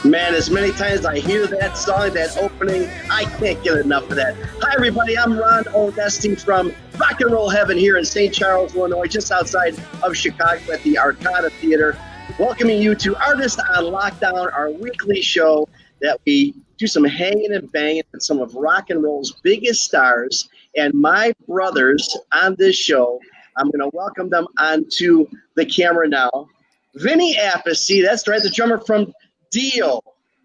Man, as many times as I hear that song, that opening, I can't get enough of that. Hi, everybody. I'm Ron Onesti from Rock and Roll Heaven here in St. Charles, Illinois, just outside of Chicago at the Arcada Theater, welcoming you to Artist on Lockdown, our weekly show that we do some hanging and banging with some of rock and roll's biggest stars. And my brothers on this show, I'm going to welcome them onto the camera now. Vinny Appice, that's right, the drummer from Dio,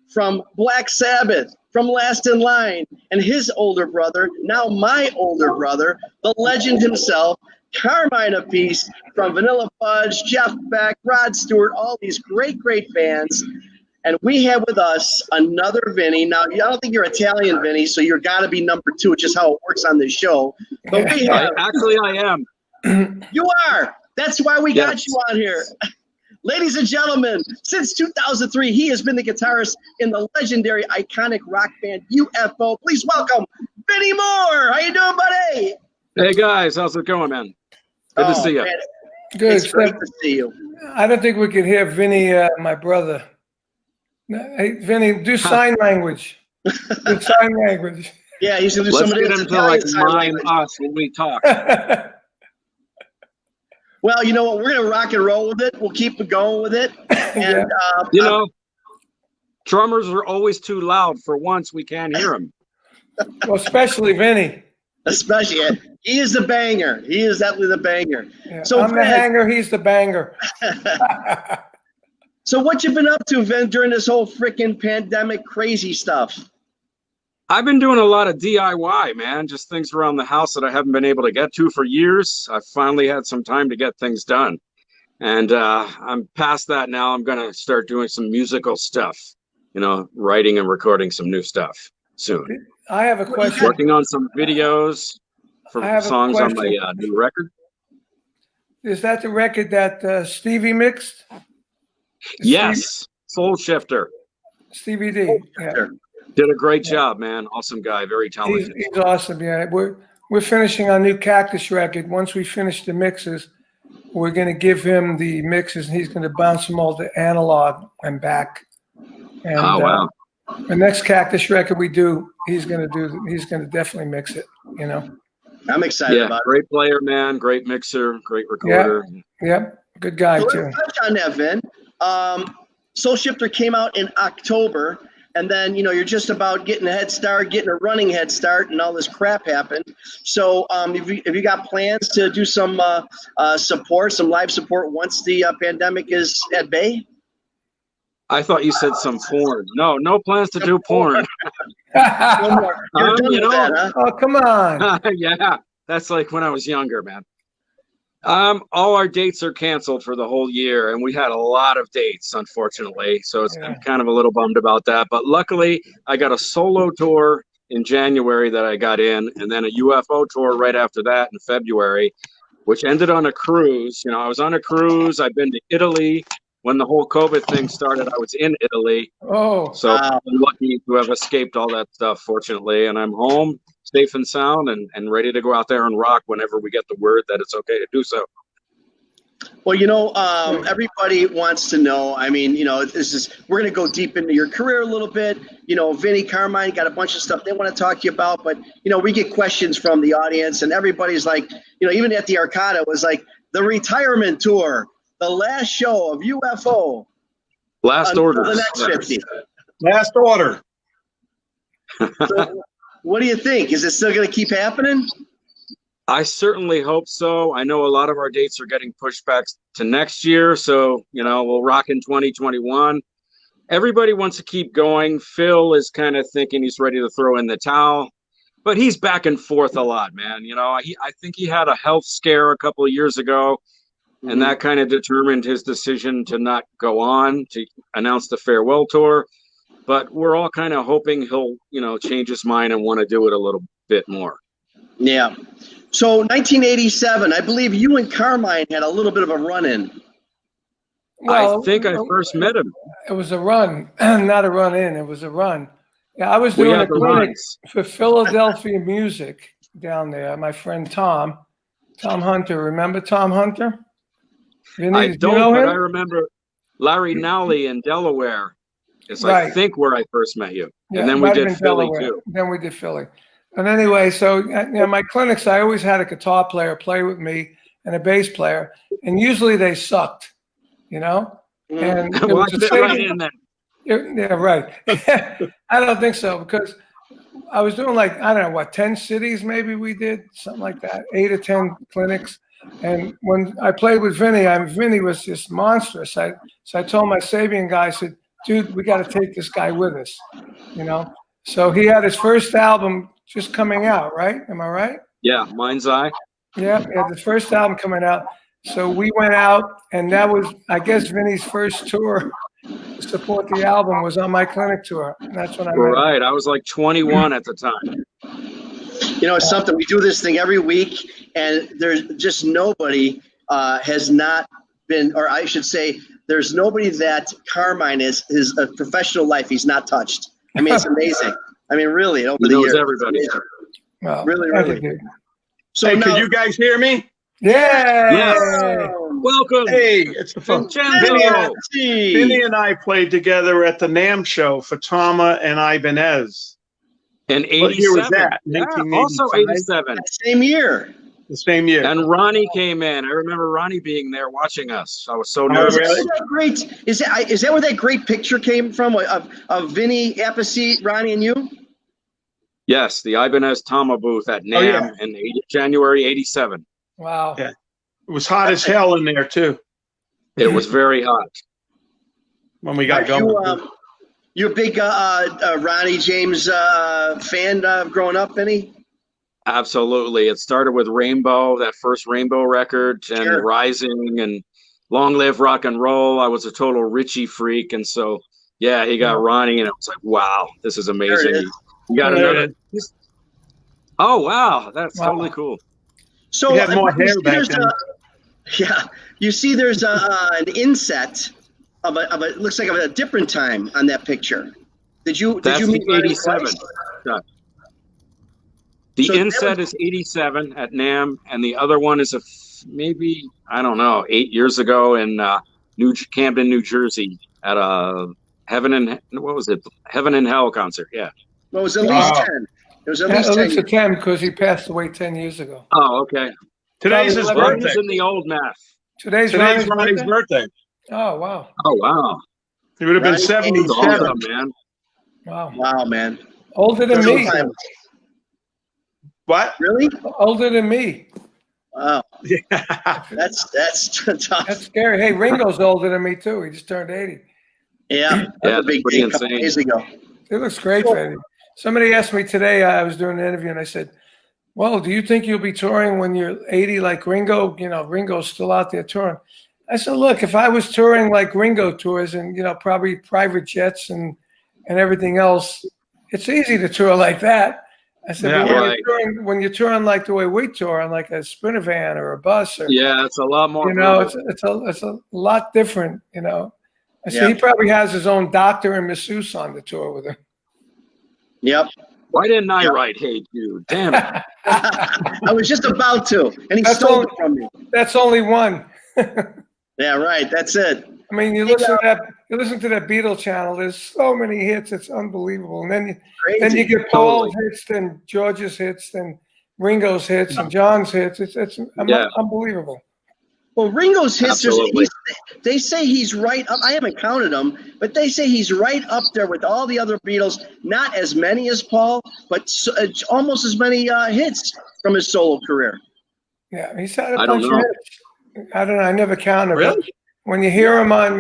from Black Sabbath, from Last in Line, and his older brother, now my older brother, the legend himself, Carmine Appice, from Vanilla Fudge, Jeff Beck, Rod Stewart, all these great, great fans. And we have with us another Vinny. Now, I don't think you're Italian, Vinny, so you're got to be number two, which is how it works on this show. But we have, actually, I am. You are. That's why we got you on here. Ladies and gentlemen, since 2003, he has been the guitarist in the legendary, iconic rock band UFO. Please welcome Vinnie Moore. How you doing, buddy? Hey, guys. How's it going, man? Good to see you. Man, Good. it's great to see you. I don't think we could hear Vinny, my brother. Hey, Vinny, do sign language. Do sign language. Yeah, he's going to do Let's some of get this him to like Italian sign mime language. us when we talk. Well, you know what? We're going to rock and roll with it. We'll keep going with it. And, You know, drummers are always too loud. For once, we can't hear them. Well, especially Vinny. Especially, he is the banger. He is definitely the banger. Yeah, So, I'm the hanger, he's the banger. So what you been up to, Vin, during this whole freaking pandemic crazy stuff? I've been doing a lot of DIY, man. Just things around the house that I haven't been able to get to for years. I finally had some time to get things done. And I'm past that now. I'm going to start doing some musical stuff, you know, writing and recording some new stuff soon. I have a question. Working on some videos for songs on my new record. Is that the record that Stevie mixed? Yes, Soul Shifter. Stevie D. Yeah. Did a great job, man. Awesome guy, very talented. He's awesome. Yeah, we're finishing our new Cactus record. Once we finish the mixes, we're going to give him the mixes, and he's going to bounce them all to analog and back. And, wow! The next Cactus record we do, he's going to definitely mix it. You know. I'm excited about it. Great player, man. Great mixer. Great recorder. Yep. Good guy So too. let's touch on that, Vin. Soul Shifter came out in October. And then, you know, you're just about getting a head start, getting a running head start, and all this crap happened. So have you got plans to do some support, some live support once the pandemic is at bay? I thought you said some porn. No plans to do porn. No more. You're done with that, huh? Oh, come on. Yeah, that's like when I was younger, man. All our dates are canceled for the whole year, and we had a lot of dates, unfortunately. So I'm kind of a little bummed about that. But luckily, I got a solo tour in January that I got in, and then a UFO tour right after that in February, which ended on a cruise. You know, I was on a cruise. I've been to Italy. When the whole COVID thing started, I was in Italy. Oh, so I'm lucky to have escaped all that stuff, fortunately. And I'm home, safe and sound, and ready to go out there and rock whenever we get the word that it's okay to do so. Well, you know, everybody wants to know. I mean, you know, we're going to go deep into your career a little bit. You know, Vinny, Carmine got a bunch of stuff they want to talk to you about. But, you know, we get questions from the audience, and everybody's like, you know, even at the Arcada, it was like the retirement tour, the last show of UFO. Last order. The next 50. Last order. So, what do you think? Is it still going to keep happening? I certainly hope so. I know a lot of our dates are getting pushed back to next year. So, you know, we'll rock in 2021. Everybody wants to keep going. Phil is kind of thinking he's ready to throw in the towel. but he's back and forth a lot, man. You know, I think he had a health scare a couple of years ago, and that kind of determined his decision to not go on to announce the farewell tour. But we're all kind of hoping he'll, you know, change his mind and want to do it a little bit more. Yeah. So 1987, I believe you and Carmine had a little bit of a run-in. Well, I think I first met him. It was a run, not a run-in. It was a run. Yeah, I was doing a clinic for Philadelphia Music down there. My friend Tom Hunter. Remember Tom Hunter? I don't, but I remember Larry Nowley in Delaware. It's I think where I first met you. Yeah, and then we did Philly too. Then we did Philly. And anyway, so you know, my clinics, I always had a guitar player play with me and a bass player, and usually they sucked, you know. And it was the same, right in there. Yeah, right. I don't think so, because I was doing like, I don't know, what, 10 cities maybe we did, something like that, 8 or 10 clinics. And when I played with Vinny, Vinny was just monstrous. So I told my Sabian guy, I said, dude, we got to take this guy with us, you know. So he had his first album just coming out, right? Am I right? Yeah, Mind's Eye. Yeah, he had the first album coming out. So we went out, and that was, I guess, Vinny's first tour to support the album was on my clinic tour. And that's when I met him. Right, I was like 21 at the time. You know, it's something, we do this thing every week, and there's just nobody has not been, or I should say, there's nobody that Carmine is his professional life he's not touched. I mean, it's amazing. I mean, really, over the years. Everybody. Well, really. So hey, now, can you guys hear me? Yeah. Yes. Welcome. Hey, it's the fun. Vinny and I played together at the NAMM show for Tama and Ibanez. In 87. What year was that? Yeah, also 87. Same year. The same year. And Ronnie came in. I remember Ronnie being there watching us. I was so nervous. Really? Great. Is that where that great picture came from of Vinny Appice, Ronnie, and you? Yes, the Ibanez Tama booth at NAMM in January 87. Wow. Yeah. It was hot as hell in there too. It was very hot when we got going. You a big Ronnie James fan growing up, Vinny? Absolutely. It started with Rainbow, that first Rainbow record, and Rising, and Long Live Rock and Roll. I was a total Richie freak, and so yeah, he got Ronnie, and it was like, wow, this is amazing. You got another. Oh wow, that's totally cool. So you had more hair back then. Yeah, you see, there's an inset of a looks like of a different time on that picture. Did you meet 87? The inset is 87 at NAMM, and the other one is maybe, I don't know, 8 years ago in Camden, New Jersey, at a Heaven and Hell concert. Yeah. Well, it was at least 10. It was at least 10 because he passed away 10 years ago. Oh, okay. Today's his birthday. He's in the old math. Today's Ronnie's birthday. Oh, wow. Oh, wow. He would have been 77, man. Wow. Wow, man. Older than me. What? Really? Older than me. Wow. Yeah. That's tough. That's scary. Hey, Ringo's older than me too. He just turned 80. Yeah. That's a big thing a couple days ago. It looks great, baby. Somebody asked me today, I was doing an interview, and I said, well, do you think you'll be touring when you're 80 like Ringo? You know, Ringo's still out there touring. I said, look, if I was touring like Ringo tours and, you know, probably private jets and everything else, it's easy to tour like that. I said, but when you're touring like the way we tour on like a Sprinter van or a bus, or it's a lot more. You know, it's a lot different. You know, I said he probably has his own doctor and masseuse on the tour with him. Yep. Why didn't I write "Hey Jude"? Damn it! I was just about to, and he stole it from me. That's only one. Yeah, right. That's it. I mean, you listen to that Beatles channel. There's so many hits. It's unbelievable. And then you get Paul's hits, then George's hits, then Ringo's hits, and John's hits. It's unbelievable. Well, Ringo's hits, they say he's right up. I haven't counted them, but they say he's right up there with all the other Beatles. Not as many as Paul, but almost as many hits from his solo career. Yeah, he's had a bunch of hits. I don't know. I never counted. Really? When you hear him on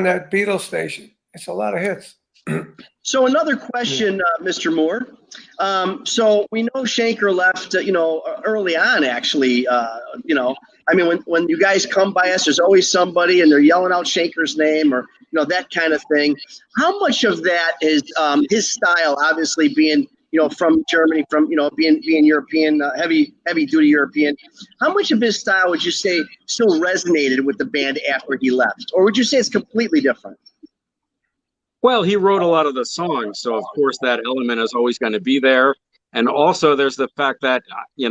that Beatles station, it's a lot of hits. So another question, Mr. Moore. So we know Schenker left, early on, actually. I mean, when you guys come by us, there's always somebody, and they're yelling out Schenker's name, or that kind of thing. How much of that is his style, obviously being from Germany, from being European, heavy duty European? How much of his style would you say still resonated with the band after he left, or would you say it's completely different? Well, he wrote a lot of the songs, so of course that element is always going to be there. And also there's the fact that, he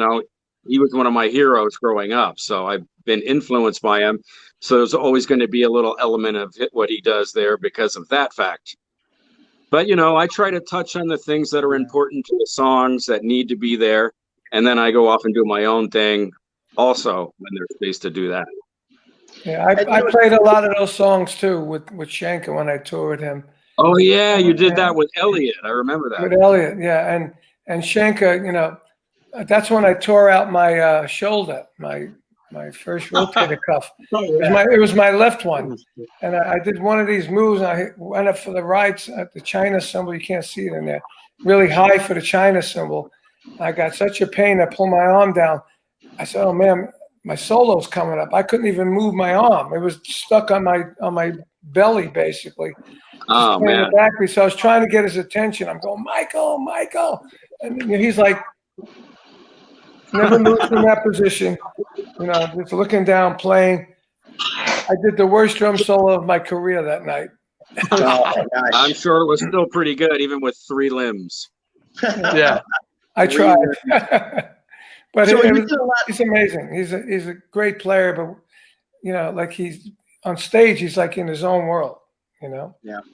was one of my heroes growing up, so I've been influenced by him. So there's always going to be a little element of what he does there because of that fact. But, I try to touch on the things that are important to the songs that need to be there. And then I go off and do my own thing also when there's space to do that. Yeah, I played a lot of those songs too with Schenker when I toured him. Oh yeah, you did that with Elliot. I remember that. With Elliot, yeah, and Schenker, that's when I tore out my shoulder, my first rotator cuff. It was my left one, and I did one of these moves. And I went up for the right at the China symbol. You can't see it in there. Really high for the China symbol. I got such a pain. I pulled my arm down. I said, "Oh man, my solo's coming up." I couldn't even move my arm. It was stuck on my belly, basically. Oh man! So I was trying to get his attention. I'm going, Michael, and he's like, never moved from that position. Just looking down, playing. I did the worst drum solo of my career that night. Oh, I'm sure it was still pretty good, even with 3 limbs. Yeah, I tried. But so he's amazing. He's a great player, but like he's on stage, he's like in his own world.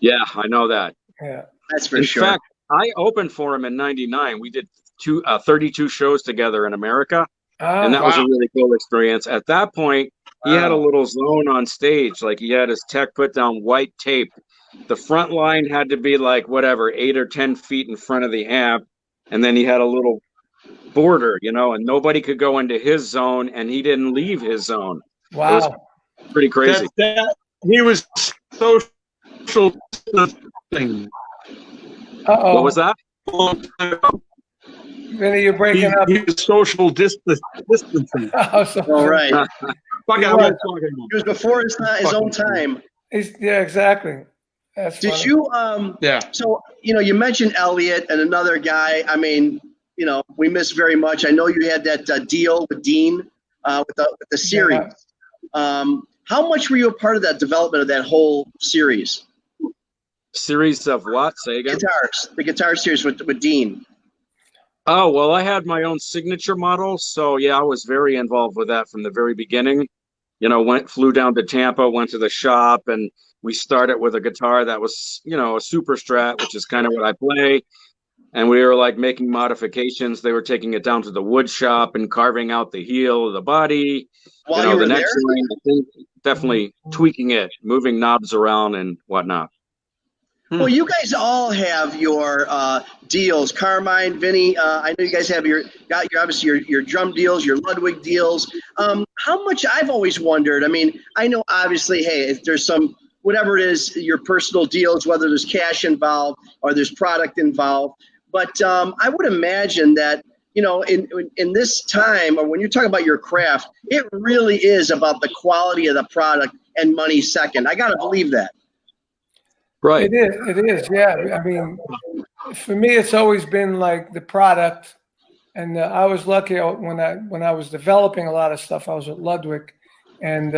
Yeah, I know that. Yeah, that's for sure. In fact, I opened for him in '99. We did 32 shows together in America, and that was a really cool experience. At that point, he had a little zone on stage, like he had his tech put down white tape. The front line had to be like 8 or 10 feet in front of the amp, and then he had a little border, and nobody could go into his zone, and he didn't leave his zone. Wow, it was pretty crazy. He was social distancing. What was that? Vinny, you're breaking up. He was social distancing. All right. He was before his own time. Yeah, exactly. That's Did funny. you? Yeah. So you mentioned Elliot and another guy. I mean, we miss very much. I know you had that deal with Dean with the series. Yeah. How much were you a part of that development of that whole series? Series of what? Say again. The guitar series with Dean. Oh, well, I had my own signature model. So, yeah, I was very involved with that from the very beginning. Flew down to Tampa, went to the shop, and we started with a guitar that was, a Super Strat, which is kind of what I play. And we were like making modifications. They were taking it down to the wood shop and carving out the heel of the body. While you were the next line, I think definitely tweaking it, moving knobs around and whatnot. Well, you guys all have your deals, Carmine, Vinny. I know you guys have your obviously your drum deals, your Ludwig deals. How much I've always wondered. I mean, I know obviously, hey, if there's some whatever it is, your personal deals, whether there's cash involved or there's product involved. But I would imagine that in this time, or when you're talking about your craft, it really is about the quality of the product and money second. I gotta believe that. Right. It is. Yeah. I mean, for me, it's always been like the product. And I was lucky when I was developing a lot of stuff. I was at Ludwig, and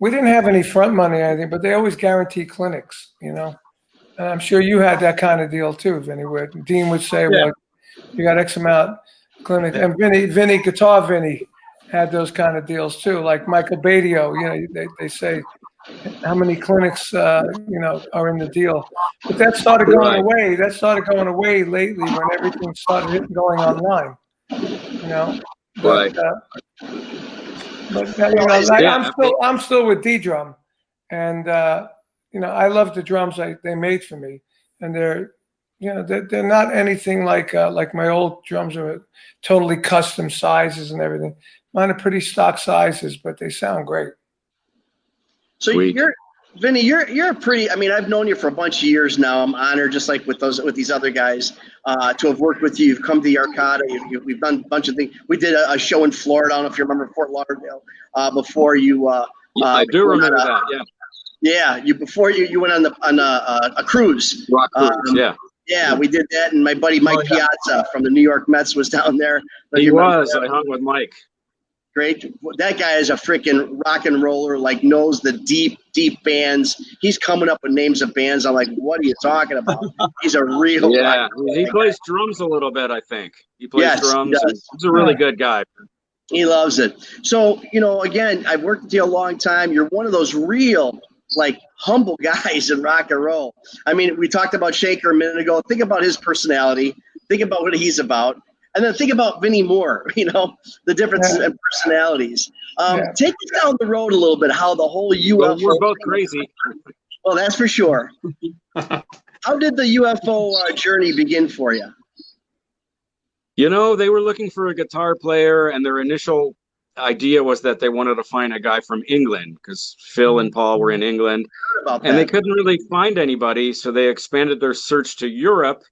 we didn't have any front money or anything, but they always guarantee clinics, And I'm sure you had that kind of deal too, Vinny, where Dean would say, "Well, you got X amount clinic," and Vinny Guitar Vinny had those kind of deals too, like Michael Badio. They say how many clinics are in the deal, but that started going away. That started going away lately when everything started going online. I'm still with D-Drum, and I love the drums they made for me, and they're not anything like my old drums are totally custom sizes and everything. Mine are pretty stock sizes, but they sound great. So Sweet. Vinny, you're pretty. I mean, I've known you for a bunch of years now. I'm honored, just like with these other guys, to have worked with you. You've come to the Arcada. We've done a bunch of things. We did a show in Florida. I don't know if you remember Fort Lauderdale. Before you, I do remember that. Yeah. Yeah, before you went on a cruise. Rock cruise. Yeah. Yeah, we did that, and my buddy Mike Piazza from the New York Mets was down there. He was. I hung with Mike. Great. That guy is a freaking rock and roller, like knows the deep, deep bands. He's coming up with names of bands. I'm like, what are you talking about? He's a real rock and roller. He plays drums a little bit, I think. He plays drums. He's a really good guy. He loves it. So, again, I've worked with you a long time. You're one of those real, like, humble guys in rock and roll. I mean, we talked about Shaker a minute ago. Think about his personality. Think about what he's about. And then think about Vinnie Moore, the differences in personalities. Take us down the road a little bit, how the whole UFO... Well, we're both crazy. Well, that's for sure. How did the UFO journey begin for you? They were looking for a guitar player, and their initial idea was that they wanted to find a guy from England, because Phil and Paul were in England. And they couldn't really find anybody, so they expanded their search to Europe.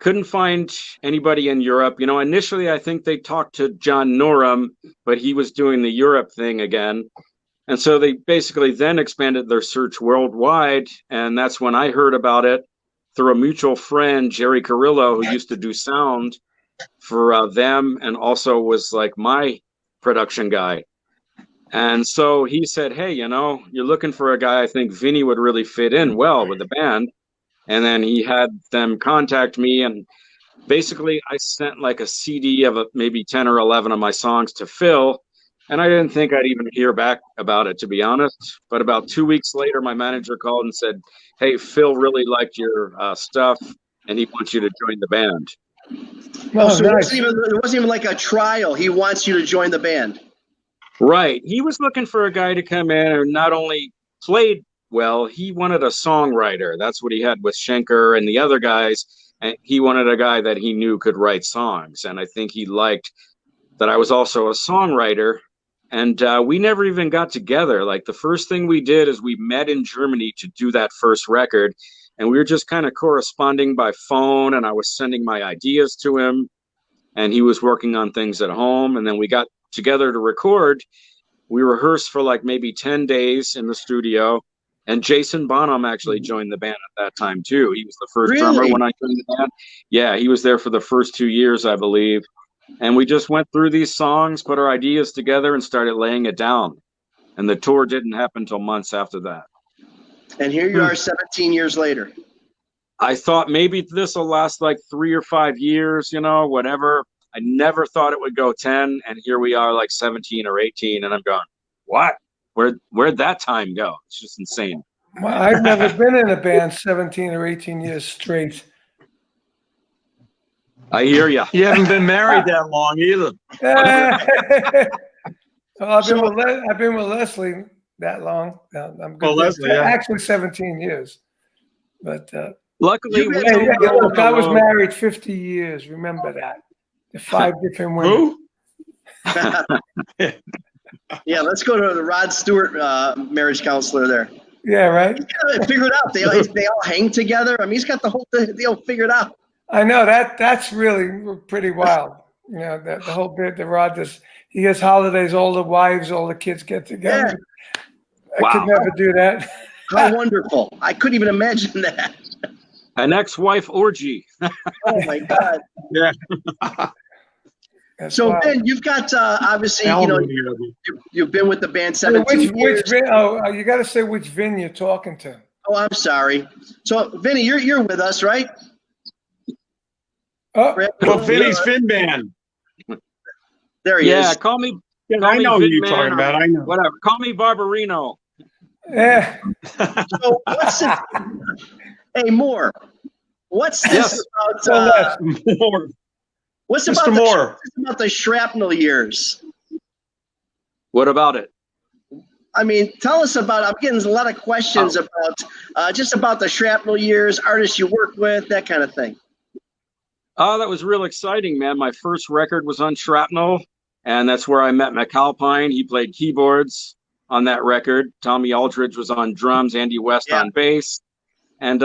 Couldn't find anybody in Europe. Initially, I think they talked to John Norum, but he was doing the Europe thing again. And so they basically then expanded their search worldwide. And that's when I heard about it through a mutual friend, Jerry Carrillo, who used to do sound for them and also was like my production guy. And so he said, hey, you're looking for a guy I think Vinny would really fit in well with the band. And then he had them contact me, and basically I sent like a CD of maybe 10 or 11 of my songs to Phil, and I didn't think I'd even hear back about it, to be honest. But about 2 weeks later, my manager called and said, hey, Phil really liked your stuff, and he wants you to join the band. So nice. It wasn't even like a trial. He wants you to join the band. Right. He was looking for a guy to come in and not only played well, he wanted a songwriter. That's what he had with Schenker and the other guys. And he wanted a guy that he knew could write songs. And I think he liked that I was also a songwriter. And we never even got together. Like, the first thing we did is we met in Germany to do that first record. And we were just kind of corresponding by phone. And I was sending my ideas to him. And he was working on things at home. And then we got together to record. We rehearsed for like maybe 10 days in the studio. And Jason Bonham actually joined the band at that time, too. He was the first drummer when I joined the band. Yeah, he was there for the first 2 years, I believe. And we just went through these songs, put our ideas together, and started laying it down. And the tour didn't happen until months after that. And here you are 17 years later. I thought maybe this will last like 3 or 5 years, whatever. I never thought it would go 10. And here we are like 17 or 18. And I'm going, what? Where'd that time go? It's just insane. Well, I've never been in a band 17 or 18 years straight. I hear you. You haven't been married that long either. Well, I've been with Leslie that long. I'm good. Leslie, actually 17 years. But luckily, I was married 50 years. Remember that? The 5 different women. Who? Yeah, let's go to the Rod Stewart marriage counselor there. Yeah, right. Figure it out. They all hang together. I mean, he's got the whole deal figured out. I know that's really pretty wild. The whole bit that Rod does. He has holidays, all the wives, all the kids get together. Yeah. I could never do that. How wonderful. I couldn't even imagine that. An ex-wife orgy. Oh, my God. Yeah. So, wild. Ben, you've got, obviously, you've been with the band 17 years. Which you got to say which Vin you're talking to. Oh, I'm sorry. So, Vinny, you're with us, right? Oh, Vinny's Fin Band. There he is. Yeah, call me. I know who you're talking about. I know. Whatever. Call me Barbarino. Yeah. So, hey, Moore, what's this about? Moore. What's Mr. Moore? About the shrapnel years? What about it? I mean, tell us about. I'm getting a lot of questions about just about the shrapnel years, artists you work with, that kind of thing. Oh, that was real exciting, man. My first record was on Shrapnel, and that's where I met McAlpine. He played keyboards, on that record. Tommy Aldridge was on drums, Andy West on bass. And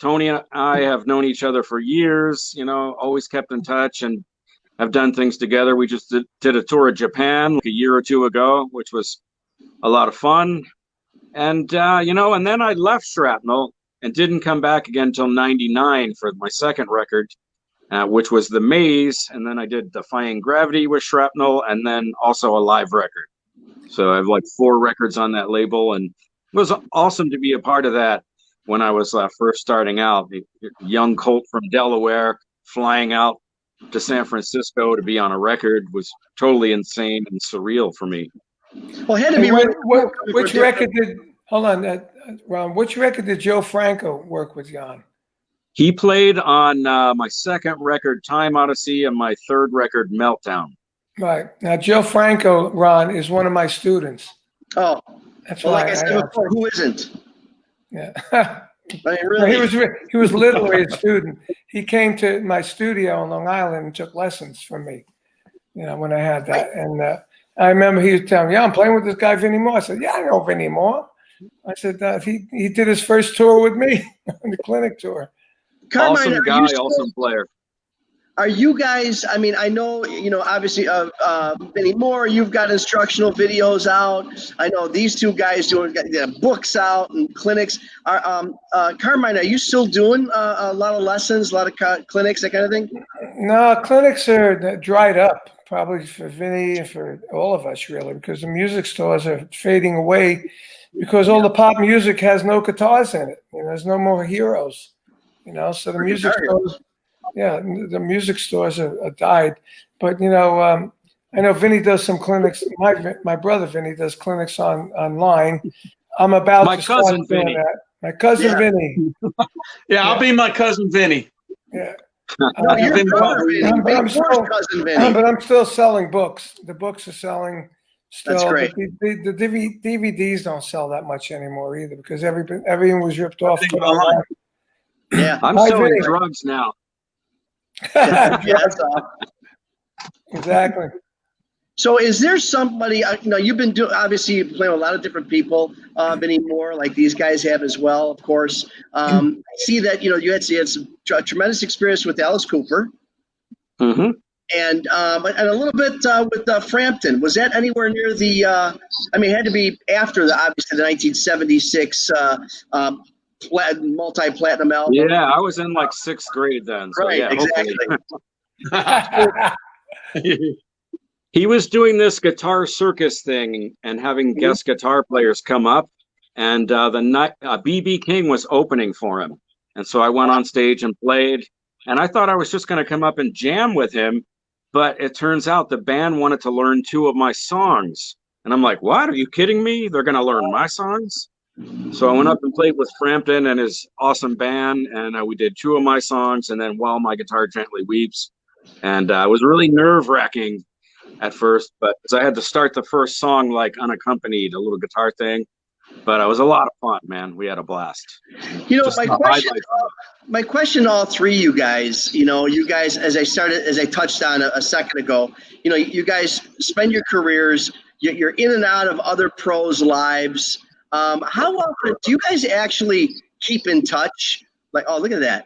Tony and I have known each other for years, you know, always kept in touch and have done things together. We just did a tour of Japan like a year or two ago, which was a lot of fun. And, you know, and then I left Shrapnel and didn't come back again until 99 for my second record, which was The Maze. And then I did Defying Gravity with Shrapnel and then also a live record. So I have like 4 records on that label, and it was awesome to be a part of that when I was first starting out. A young colt from Delaware flying out to San Francisco to be on a record was totally insane and surreal for me. Well, it had to be which record did, hold on, Ron, which record did Joe Franco work with you on? He played on my second record, Time Odyssey, and my third record, Meltdown. Right. Now, Joe Franco, Ron, is one of my students. Oh, that's well, why like I said before, who isn't? Yeah. I mean, really? He was literally a student. He came to my studio in Long Island and took lessons from me, you know, when I had that. And I remember he was telling me, yeah, I'm playing with this guy, Vinnie Moore. I said, yeah, I know Vinnie Moore. I said, he did his first tour with me, the clinic tour. Carmine, awesome guy, awesome player. Are you guys, I mean, I know, you know, obviously, Vinnie Moore, you've got instructional videos out. I know these two guys doing books out and clinics. Carmine, are you still doing a lot of lessons, a lot of clinics, that kind of thing? No, clinics are dried up, probably for Vinny and for all of us, really, because the music stores are fading away because all the pop music has no guitars in it. You know, there's no more heroes, you know, so the music stores. Yeah, the music stores are died, but you know, I know Vinny does some clinics. My brother Vinny does clinics online. I'm about my to cousin start doing Vinny. that. My cousin Vinny. Yeah, I'll be my cousin Vinny. Yeah, No, your brother Vinny. But I'm still selling books. The books are selling still. That's great. The DVDs don't sell that much anymore either because everything was ripped off. Yeah, I'm selling drugs now. Yeah, that's all. Exactly. So is there somebody, you know, you've been doing, obviously you play with a lot of different people, Vinnie Moore, like these guys have as well, of course. I see that, you know, you had some tremendous experience with Alice Cooper. Mm-hmm. And a little bit with Frampton. Was that anywhere near the, I mean, it had to be after obviously the 1976 multi-platinum album. Yeah, I was in like 6th grade then. So right, yeah, exactly. He was doing this guitar circus thing and having guest guitar players come up, and the night B.B. King was opening for him, and so I went on stage and played, and I thought I was just going to come up and jam with him, but it turns out the band wanted to learn 2 of my songs, and I'm like, what? Are you kidding me? They're going to learn my songs? So I went up and played with Frampton and his awesome band, and we did 2 of my songs, and then While My Guitar Gently Weeps, and it was really nerve-wracking at first, but I had to start the first song like unaccompanied, a little guitar thing, but it was a lot of fun, man. We had a blast. You know, my question to all 3 you guys, you know, you guys, as I touched on a second ago, you know, you guys spend your careers, you're in and out of other pros' lives. How often do you guys actually keep in touch? Like, oh, look at that.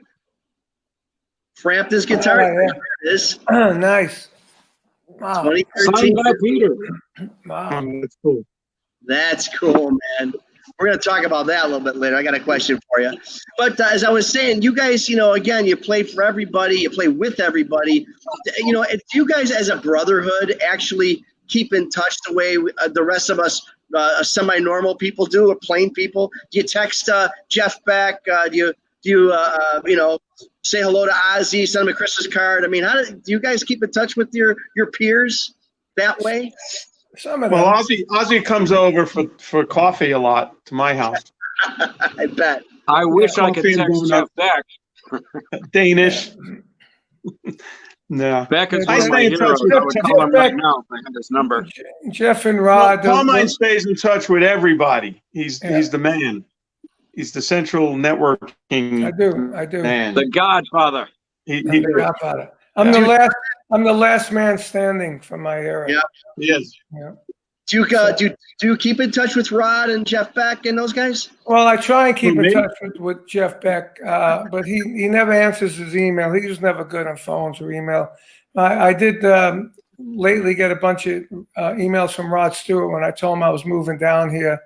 Frampton's guitar. Yeah. There it is. Nice. Wow. 2013. Signed by Peter. Wow. That's cool. That's cool, man. We're going to talk about that a little bit later. I got a question for you. But as I was saying, you guys, you know, again, you play for everybody. You play with everybody. You know, do you guys as a brotherhood actually keep in touch the way the rest of us semi-normal people do, or plain people? Do you text Jeff Beck? Do you you know, say hello to Ozzy, send him a Christmas card? I mean, do you guys keep in touch with your peers that way? Some of them. Well, Ozzy comes over for coffee a lot to my house. I bet. I wish I could text Jeff Beck. Danish. No. Beck is I one of my stay in heroes. touch I would call him Beck. right now if I had his number. Jeff and Rod. Carmine stays in touch with everybody. He's the man. He's the central networking. I do. Man. The Godfather. I'm the Godfather. I'm the last man standing from my era. Yeah. Yes. Yeah. Do you keep in touch with Rod and Jeff Beck and those guys? Well, I try and keep in touch with Jeff Beck, but he never answers his email. He was never good on phones or email. I did lately get a bunch of emails from Rod Stewart when I told him I was moving down here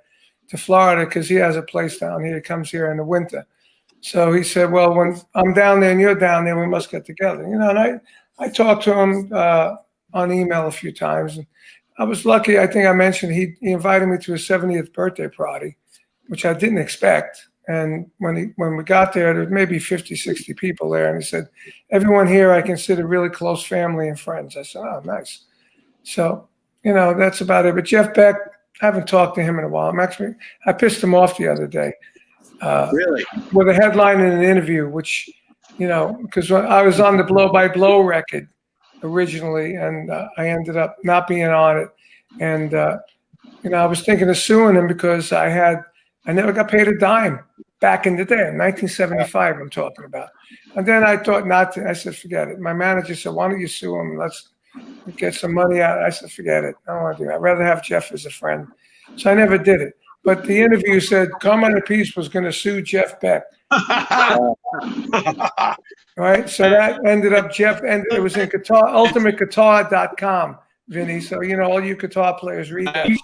to Florida because he has a place down here. He comes here in the winter. So he said, well, when I'm down there and you're down there, we must get together. And I talked to him on email a few times. And I was lucky. I think I mentioned he invited me to his 70th birthday party, which I didn't expect. And when we got there was maybe 50, 60 people there. And he said, everyone here I consider really close family and friends. I said, oh, nice. So, that's about it. But Jeff Beck, I haven't talked to him in a while. I pissed him off the other day. Really? With a headline in an interview, which, because when I was on the Blow by Blow record originally, and I ended up not being on it. And, I was thinking of suing him because I never got paid a dime back in the day, in 1975 I'm talking about. And then I thought not to. I said, forget it. My manager said, why don't you sue him? Let's get some money out. I said, forget it. I don't want to do that. I'd rather have Jeff as a friend. So I never did it. But the interview said Carmine Appice was going to sue Jeff Beck. Right? So that ended up it was in ultimateguitar.com, Vinny. So, all you guitar players read that shit.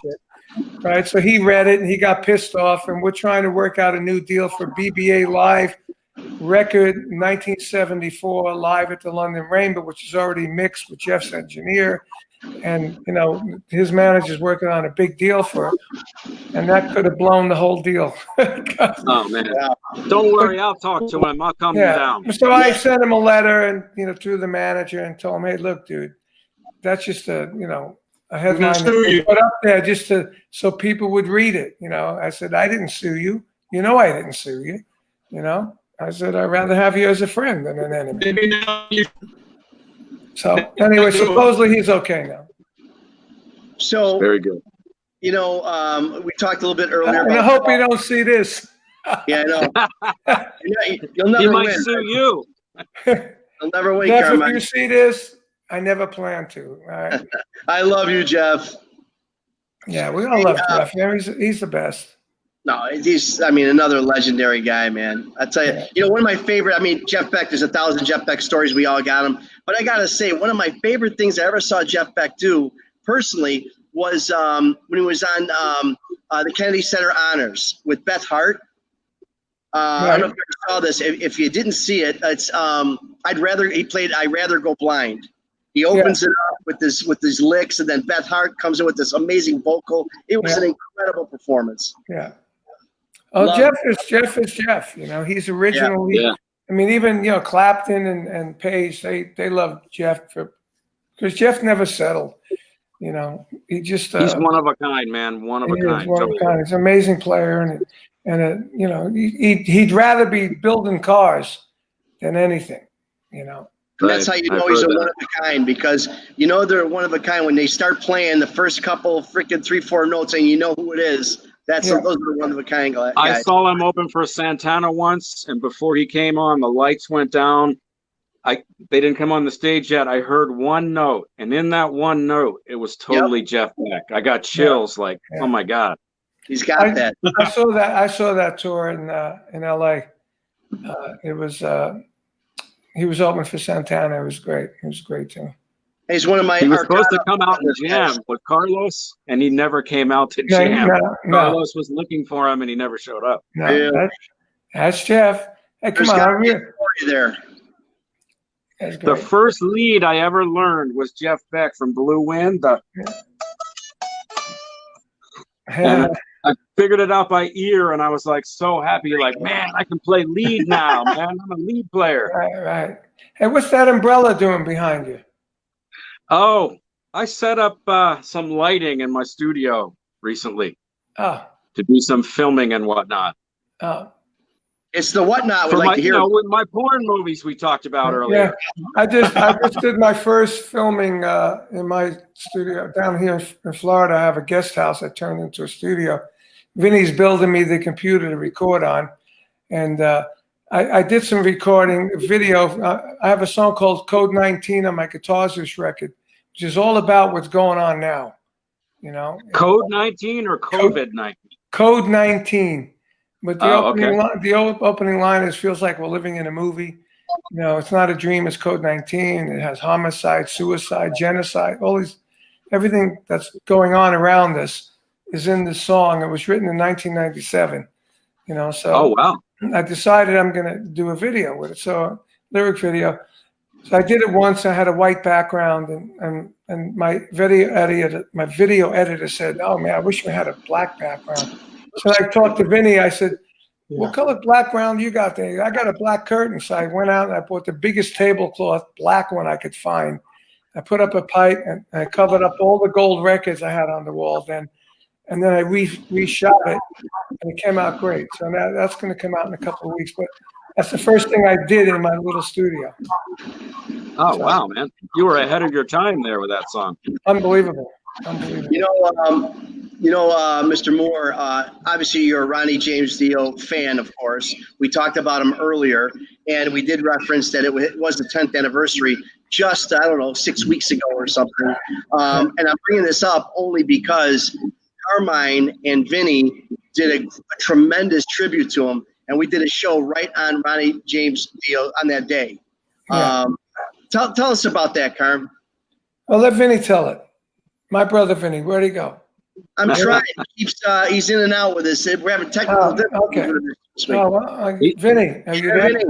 Right? So he read it and he got pissed off, and we're trying to work out a new deal for BBA Live record 1974 live at the London Rainbow, which is already mixed with Jeff's engineer. And, his manager's working on a big deal for it. And that could have blown the whole deal. Oh, man. Don't worry. I'll talk to him. I'll calm him down. So I sent him a letter and, through the manager and told him, hey, look, dude, that's just a headline that we put up there just so people would read it. I said, I didn't sue you. I didn't sue you. I said, I'd rather have you as a friend than an enemy. So anyway, supposedly he's okay now. So very good. We talked a little bit earlier. And I hope you don't see this. Yeah, I know. You'll never he might win. Sue you. You'll never win, Jeff, Carmine. if you see this, I never plan to. All right. I love you, Jeff. Yeah, we all love Jeff. Yeah, he's the best. No, he's another legendary guy, man. I tell you, one of my favorite, Jeff Beck, there's 1,000 Jeff Beck stories. We all got them. But I got to say, one of my favorite things I ever saw Jeff Beck do personally was when he was on the Kennedy Center Honors with Beth Hart. I don't know if you ever saw this. If you didn't see it, it's I'd Rather Go Blind. He opens it up with these licks, and then Beth Hart comes in with this amazing vocal. It was an incredible performance. Yeah. Oh, Jeff is Jeff. He's originally. Yeah. Even Clapton and Page, they love Jeff because Jeff never settled. He just he's one of a kind, man. One of a kind. He's an amazing player, and he'd rather be building cars than anything. And that's how you know he's a one of a kind, because they're one of a kind when they start playing the first couple freaking 3-4 notes and you know who it is. Those are one of a kind guys. I saw him open for Santana once, and before he came on, the lights went down. They didn't come on the stage yet. I heard one note, and in that one note, it was totally Jeff Beck. I got chills, oh my God. He's got that. I saw that tour in LA. It was he was open for Santana. It was great. It was great too. He's one of my. He was supposed to come out and jam with Carlos, and he never came out to jam. No. Carlos was looking for him, and he never showed up. No, that's Jeff. Hey, come on, I'm here. There. The first lead I ever learned was Jeff Beck from Blue Wind. And I figured it out by ear, and I was so happy, man, I can play lead now, man. I'm a lead player. Right. Hey, what's that umbrella doing behind you? Oh, I set up some lighting in my studio recently to do some filming and whatnot. It's the whatnot. With my porn movies we talked about earlier. Yeah, I just did my first filming in my studio down here in Florida. I have a guest house that turned into a studio. Vinny's building me the computer to record on, and I did some recording video. I have a song called Code 19 on my Guitar Zeus record, which is all about what's going on now. You know, Code 19 or COVID 19? Code 19. But the opening line is feels like we're living in a movie. You know, it's not a dream. It's Code 19. It has homicide, suicide, genocide, everything that's going on around us is in this song. It was written in 1997. You know, so oh wow, I decided I'm going to do a video with it. So lyric video. So I did it once. I had a white background, and my video editor said, "Oh man, I wish we had a black background." So I talked to Vinny. I said, "What color background you got there?" I got a black curtain. So I went out and I bought the biggest tablecloth, black one I could find. I put up a pipe and I covered up all the gold records I had on the wall then. And then I reshot it, and it came out great. So now that's going to come out in a couple of weeks. But that's the first thing I did in my little studio. Oh, wow, man. You were ahead of your time there with that song. Unbelievable. You know, Mr. Moore, obviously you're a Ronnie James Dio fan, of course. We talked about him earlier, and we did reference that it was the 10th anniversary just, 6 weeks ago or something. And I'm bringing this up only because Carmine and Vinny did a tremendous tribute to him, and we did a show right on Ronnie James Dio on that day. Yeah. Tell us about that, Carm. Well, let Vinny tell it. My brother Vinny, where'd he go? I'm trying. He's in and out with us. We're having technical difficulties. Okay. With this week. Vinny, are you there? Vinny.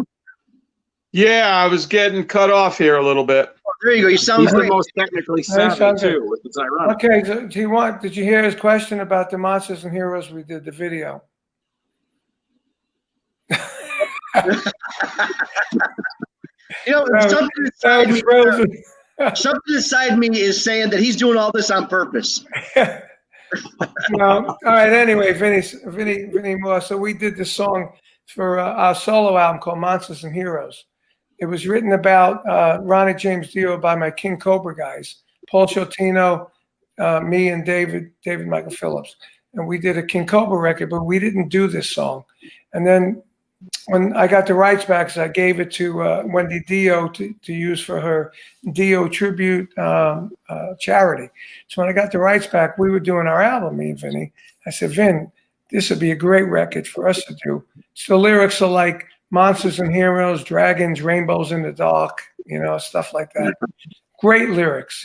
Yeah, I was getting cut off here a little bit. Oh, there you go. You sound He's great. the most technically savvy too, which is ironic. Okay, did you hear his question about the Monsters and Heroes? We did the video. You know, something inside me is saying that he's doing all this on purpose. All right. Anyway, Vinnie Moore. So we did this song for our solo album called Monsters and Heroes. It was written about Ronnie James Dio by my King Cobra guys, Paul Shotino, me, and David Michael Phillips. And we did a King Cobra record, but we didn't do this song. And then when I got the rights back, so I gave it to Wendy Dio to use for her Dio tribute charity. So when I got the rights back, we were doing our album, me and Vinny. I said, Vin, this would be a great record for us to do. So the lyrics are like monsters and heroes, dragons, rainbows in the dark, stuff like that. Great lyrics,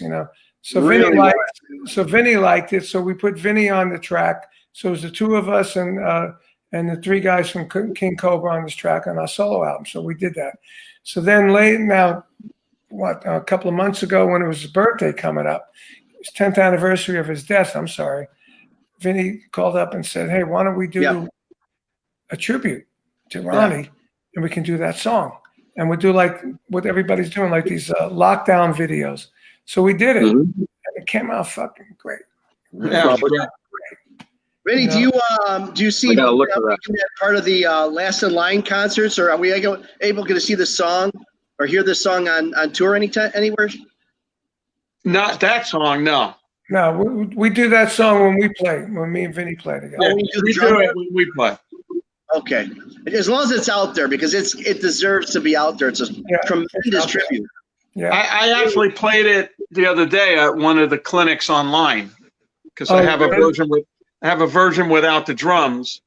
So really Vinny liked it. So we put Vinny on the track. So it was the two of us and the three guys from King Cobra on this track on our solo album. So we did that. So then a couple of months ago when it was his birthday coming up, his 10th anniversary of his death, Vinny called up and said, hey, why don't we do a tribute to Ronnie and we can do that song. And we'll do like what everybody's doing, like these lockdown videos. So we did it. Mm-hmm. And it came out fucking great. Yeah. Vinny, do you see that part of the Last in Line concerts, or are we able to see the song or hear the song on tour anywhere? Not that song, no. No, we do that song when we play, when me and Vinny play together. Yeah, we do it when we play. Okay, as long as it's out there, because it deserves to be out there. It's a tremendous tribute. Yeah, I actually played it the other day at one of the clinics online because I have a version without the drums,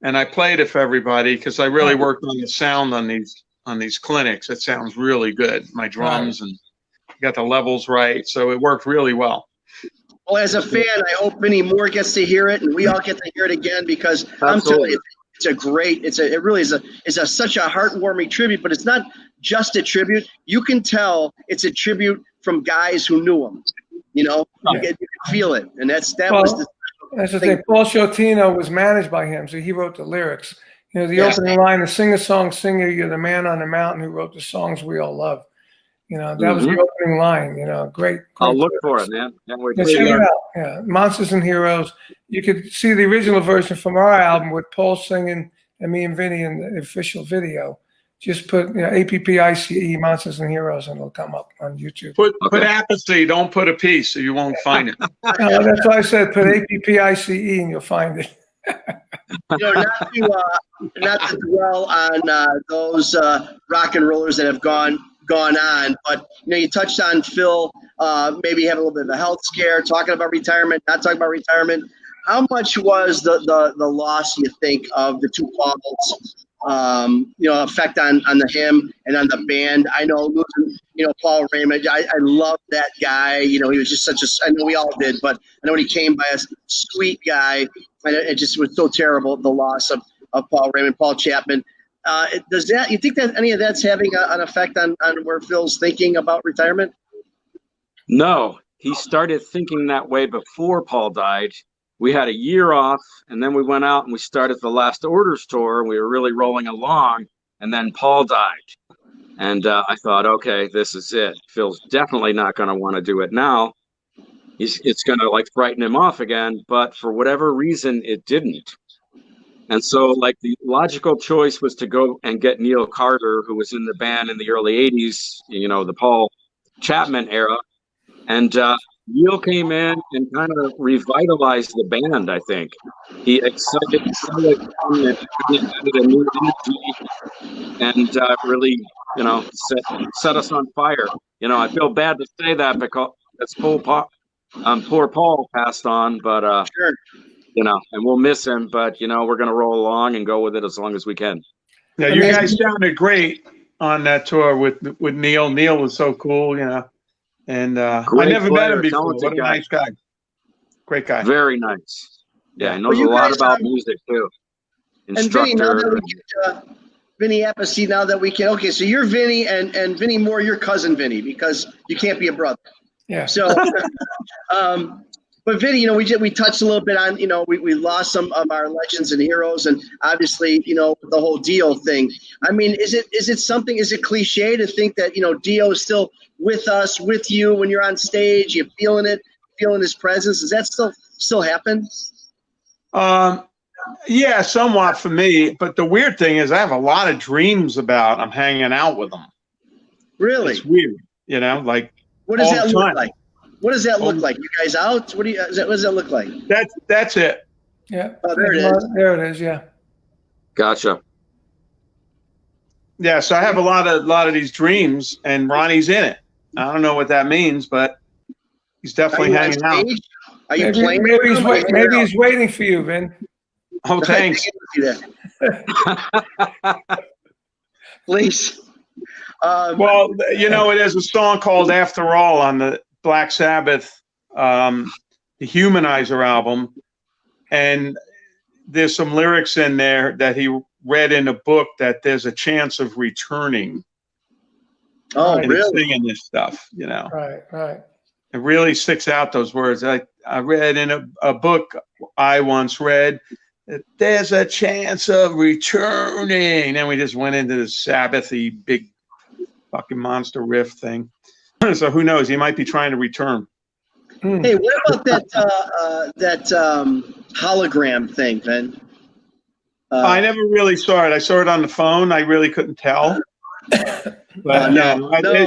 and I played it for everybody because I really worked on the sound on these clinics. It sounds really good. My drums and got the levels right, so it worked really well. Well, as a fan, I hope Vinnie Moore gets to hear it, and we all get to hear it again because I'm telling you, it really is such a heartwarming tribute. But it's not just a tribute. You can tell it's a tribute from guys who knew him. You can feel it, and that's the thing. Paul Shotino was managed by him, so he wrote the lyrics. The opening line, the sing-a-song singer, you're the man on the mountain who wrote the songs we all love. That was the opening line, great. I'll look for it, man. Check it out. Yeah, Monsters and Heroes. You could see the original version from our album with Paul singing and me and Vinny in the official video. Just put APPICE, Monsters and Heroes, and it'll come up on YouTube. Put Appice, don't put a piece, so you won't find it. That's why I said put APPICE and you'll find it. Not to dwell on those rock and rollers that have gone on, but you touched on Phil maybe having a little bit of a health scare, talking about retirement, not talking about retirement. How much was the loss, you think, of the two Pauls, effect on him and on the band? I know losing, Paul Raymond, I love that guy. He was just I know we all did, but I know when he came by, a sweet guy, and it just was so terrible, the loss of Paul Raymond, Paul Chapman. You think that any of that's having an effect on where Phil's thinking about retirement? No, he started thinking that way before Paul died. We had a year off, and then we went out and we started the Last Orders tour, and we were really rolling along, and then Paul died. And I thought, okay, this is it. Phil's definitely not going to want to do it now. It's going to frighten him off again, but for whatever reason, it didn't. And so the logical choice was to go and get Neil Carter, who was in the band in the early 80s, the Paul Chapman era. And Neil came in and kind of revitalized the band, I think. He excited and added a new energy and really, set us on fire. I feel bad to say that because poor Paul passed on, but sure. And we'll miss him, but we're going to roll along and go with it as long as we can. Yeah, you guys sounded great on that tour with Neil. Neil was so cool, and I never met him before. What a nice guy. Great guy. Very nice. Yeah, he knows a lot about music too. Instructor. And Vinny Appice, now that we can. Okay, so you're Vinny and Vinnie Moore, your cousin Vinny, because you can't be a brother. Yeah. So, but Vinny, we touched a little bit on, we lost some of our legends and heroes, and obviously, the whole Dio thing. I mean, is it cliche to think that, Dio is still with us, with you when you're on stage, you're feeling his presence? Does that still happen? Yeah, somewhat for me. But the weird thing is I have a lot of dreams about I'm hanging out with him. Really? It's weird, what does that look like? What does that look like? You guys out? What does that look like? That's it. Yeah. Oh, there it is. There it is. Yeah. Gotcha. Yeah. So I have a lot of these dreams, and Ronnie's in it. I don't know what that means, but he's definitely hanging out. Are you playing? Maybe he's waiting for you, Vin. Oh, thanks. Please. Well, there's a song called "After All" on the Black Sabbath, the Humanizer album, and there's some lyrics in there that he read in a book that there's a chance of returning. Oh, and really? Singing this stuff, Right. It really sticks out, those words. I read in a book I once read that there's a chance of returning. And we just went into the Sabbath-y big fucking monster riff thing. So who knows? He might be trying to return. Hey, what about that hologram thing, Vin? I never really saw it. I saw it on the phone. I really couldn't tell. But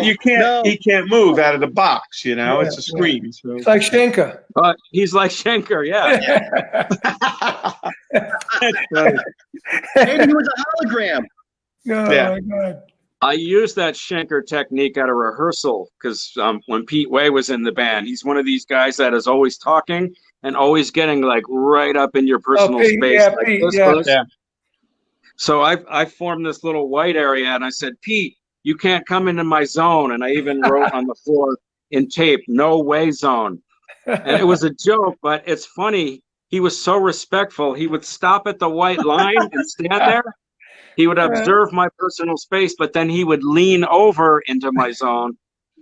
you can't. He can't move out of the box. It's a screen. So. It's like Schenker. He's like Schenker. Yeah. Maybe he was a hologram. Oh, yeah. My God. I used that Schenker technique at a rehearsal because when Pete Way was in the band, he's one of these guys that is always talking and always getting right up in your personal space. Yeah, Pete, yeah. So I formed this little white area and I said, Pete, you can't come into my zone. And I even wrote on the floor in tape, "No way zone." And it was a joke, but it's funny. He was so respectful. He would stop at the white line and stand there. He would observe my personal space, but then he would lean over into my zone.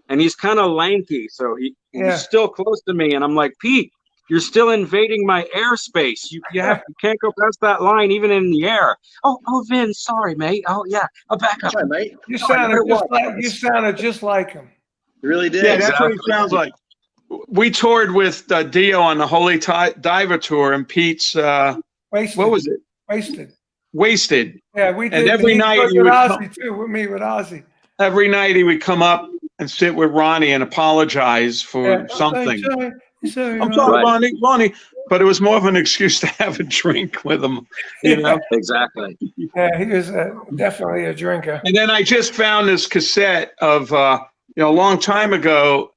And he's kind of lanky, so he's still close to me. And I'm like, Pete, you're still invading my airspace. You can't go past that line, even in the air. Oh, Vin, sorry, mate. Oh, yeah, I'll back up. Sorry, mate. You sounded just like him. You really did. Yeah, that's what he sounds like. We toured with Dio on the Holy Diver tour, and Pete's Wasted. What was it? Wasted. Yeah, we did. And every night with Ozzy too. With me, with Ozzy. Every night he would come up and sit with Ronnie and apologize for something. I'm sorry, Ronnie. But it was more of an excuse to have a drink with him. Exactly. Yeah, he was definitely a drinker. And then I just found this cassette of a long time ago.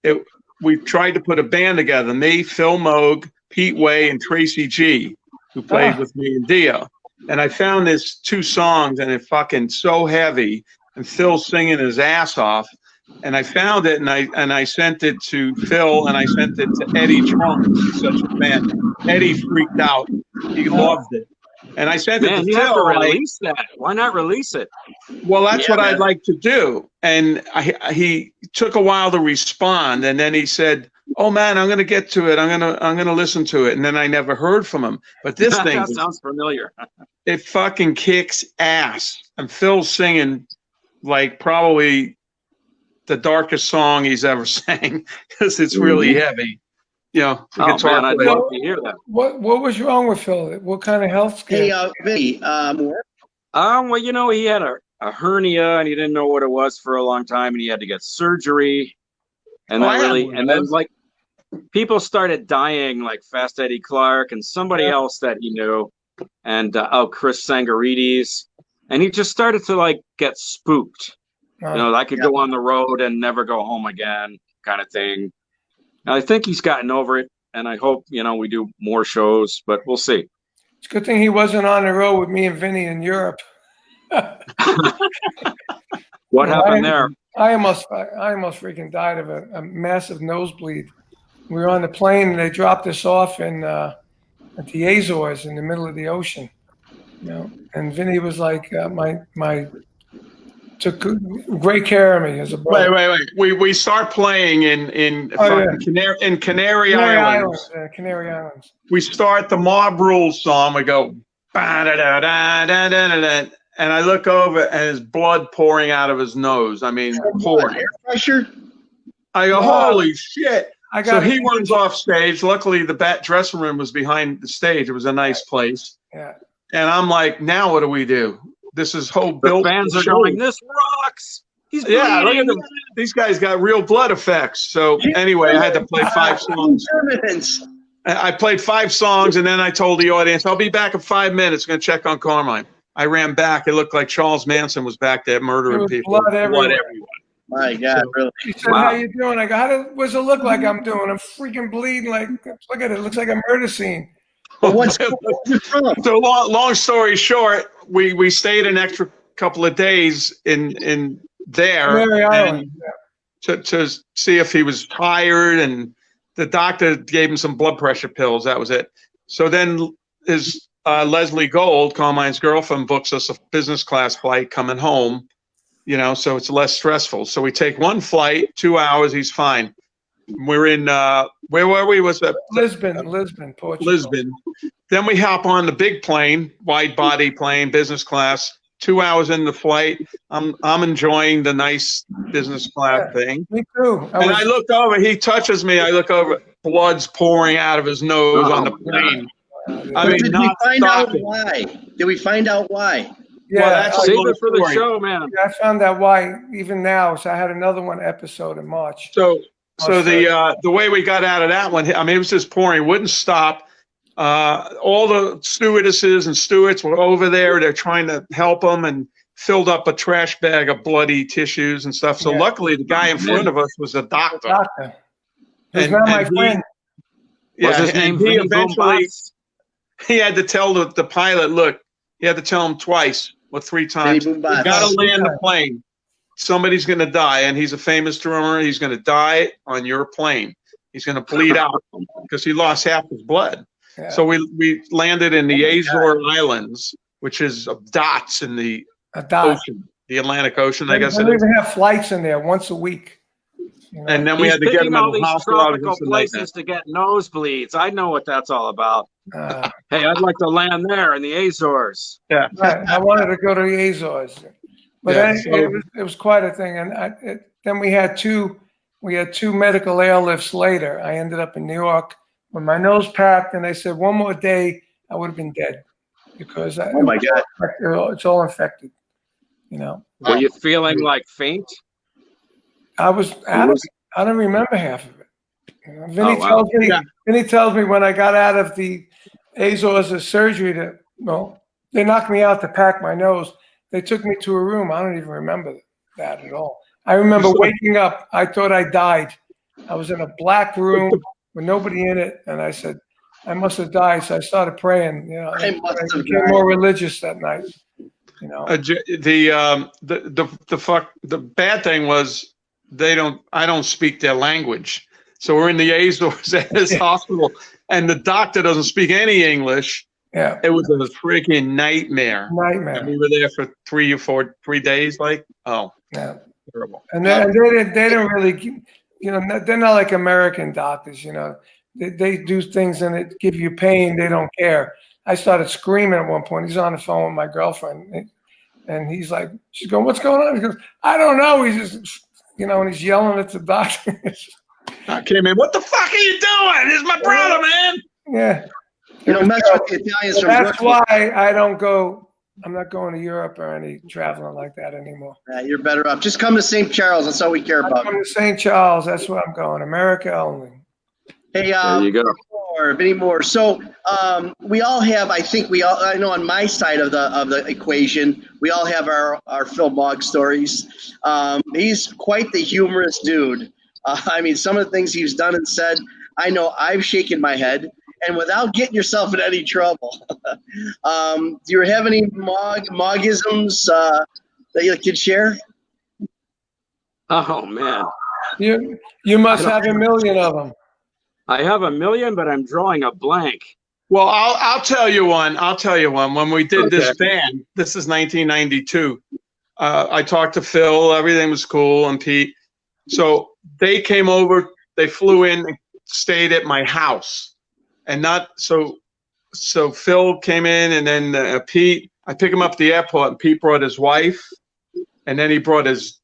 we tried to put a band together. Me, Phil Moog, Pete Way, and Tracy G, who played with me in Dio. And I found this 2 songs, and it fucking so heavy, and Phil's singing his ass off. And I found it, and I sent it to Phil, and I sent it to Eddie Trunk. He's such a fan. Eddie freaked out. He loved it. And I sent it to you Phil. have to release that. Why not release it? Well, that's what I'd like to do. And he took a while to respond, and then he said, "Oh man, I'm going to get to it. I'm going to listen to it." And then I never heard from him. But this thing that sounds familiar. It fucking kicks ass. And Phil's singing like probably the darkest song he's ever sang, because it's really heavy. You know, the guitar I'd player. love to hear that. What was wrong with Phil? What kind of health scare? Hey, Vinny, Moore. Well, you know, he had a hernia, and he didn't know what it was for a long time, and he had to get surgery. And then like people started dying, like Fast Eddie Clark and somebody else that he knew, and Chris Sangarides, and he just started to like get spooked. You know, I could go on the road and never go home again, kind of thing. And I think he's gotten over it, and I hope, you know, we do more shows, but we'll see. It's a good thing he wasn't on the road with me and Vinny in Europe. What happened there? I almost freaking died of a massive nosebleed. We were on the plane, and they dropped us off at the Azores in the middle of the ocean. You know, and Vinny was like took great care of me as a brother. Wait. We start playing in Canary Islands. Canary Islands. We start the Mob Rules song. We go, ba-da-da-da-da-da-da-da, and I look over, and his blood pouring out of his nose. I mean, pouring. Air pressure? I go, holy shit. So he runs off stage. Luckily, the dressing room was behind the stage. It was a nice place. Yeah. And I'm like, now what do we do? This is whole built. The fans are going, this rocks. He's look at bleeding. them. These guys got real blood effects. So anyway, I had to play 5 songs. I played 5 songs, and then I told the audience, I'll be back in 5 minutes. I'm going to check on Carmine. I ran back. It looked like Charles Manson was back there murdering people. Blood everywhere. My God, really? He said, how you doing? I go, what does it look like I'm doing? I'm freaking bleeding. Like, look at it. It looks like a murder scene. Well, what's from? So long story short, we stayed an extra couple of days in there to see if he was tired, and the doctor gave him some blood pressure pills. That was it. So then his Leslie Gold, Carmine's girlfriend, books us a business class flight coming home. You know, so it's less stressful. So we take 1 flight, 2 hours. He's fine. We're in where were we? Was that Lisbon, Portugal. Lisbon. Then we hop on the big plane, wide body plane, business class. 2 hours in the flight. I'm enjoying the nice business class thing. Me too. I look over. He touches me. I look over. Blood's pouring out of his nose on the plane. Did we find out why? Did we find out why? Yeah, well, save it for the show, man. Yeah, I found out why even now. So I had another episode in March. So the way we got out of that one, I mean, it was just pouring, wouldn't stop. All the stewardesses and stewards were over there. They're trying to help him, and filled up a trash bag of bloody tissues and stuff. So luckily, the guy in front of us was a doctor. He's not my friend. Was his name he Vinny eventually he had to tell the pilot, look, he had to tell him twice or 3 times, you got to land the plane. Somebody's going to die, and he's a famous drummer. He's going to die on your plane. He's going to bleed out because he lost half his blood. Yeah. So we landed in the Azores Islands, which is dots in the ocean, the Atlantic Ocean, I guess. They even have flights in there once a week. You know? And then we had to get him in the hospital. Tropical places to get nosebleeds. I know what that's all about. Hey, I'd like to land there in the Azores. Yeah, right. I wanted to go to the Azores, but it was quite a thing. And then we had two medical airlifts later. I ended up in New York with my nose packed, and they said 1 more day I would have been dead because oh my God, it's all infected. You know. Were you feeling like faint? I don't remember half of it. You know, Vinny tells me when I got out of the Azores of surgery they knocked me out to pack my nose. They took me to a room. I don't even remember that at all. I remember waking up. I thought I died. I was in a black room with nobody in it, and I said, I must have died. So I started praying. You know, I became more religious that night. You know, the bad thing was I don't speak their language. So we're in the Azores at this hospital, and the doctor doesn't speak any English. Yeah, it was a freaking nightmare. Nightmare. And we were there for 3 days. Like, oh, yeah, terrible. and they don't really, you know, they're not like American doctors. You know, they do things and it give you pain. They don't care. I started screaming at one point. He's on the phone with my girlfriend, and he's like, she's going, "What's going on?" He goes, "I don't know." He's just, you know, and he's yelling at the doctor. I came in. What the fuck are you doing? This is my brother, man. Yeah. You know, mess with the Italians. That's why I don't go. I'm not going to Europe or any traveling like that anymore. Yeah, you're better off. Just come to St. Charles. That's all we care about. I'm to St. Charles. That's where I'm going. America only. Hey, there you go. Vinnie Moore. So we all have. I know on my side of the equation, we all have our Phil Mogg stories. He's quite the humorous dude. I mean, some of the things he's done and said, I know I've shaken my head. And without getting yourself in any trouble, do you have any Moggisms that you could share? Oh man, you must have a million of them. I have a million, but I'm drawing a blank. Well, I'll tell you one. When we did this band, this is 1992. I talked to Phil. Everything was cool, and Pete. So they came over. They flew in and stayed at my house. And not so Phil came in, and then Pete. I picked him up at the airport, and Pete brought his wife, and then he brought his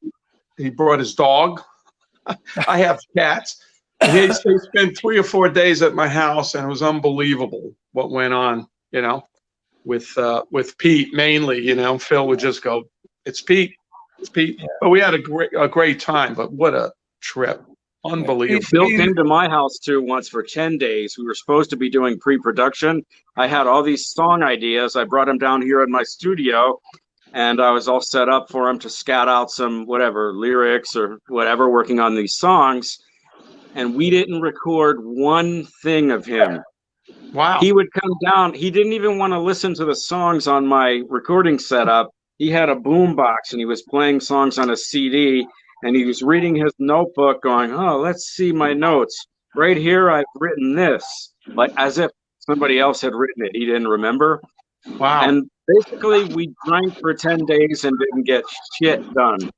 dog. I have cats. He spent 3 or 4 days at my house, and it was unbelievable what went on. You know, with Pete mainly. You know, Phil would just go, "It's Pete, it's Pete." Yeah. But we had a great time. But what a trip! Unbelievable. Phil came to my house too once for 10 days. We were supposed to be doing pre-production. I had all these song ideas. I brought him down here in my studio, and I was all set up for him to scout out some whatever lyrics or whatever, working on these songs. And we didn't record one thing of him. Wow. He would come down. He didn't even want to listen to the songs on my recording setup. He had a boom box, and he was playing songs on a CD. And he was reading his notebook going, "Oh, let's see my notes. Right here, I've written this." Like as if somebody else had written it. He didn't remember. Wow. And basically, we drank for 10 days and didn't get shit done.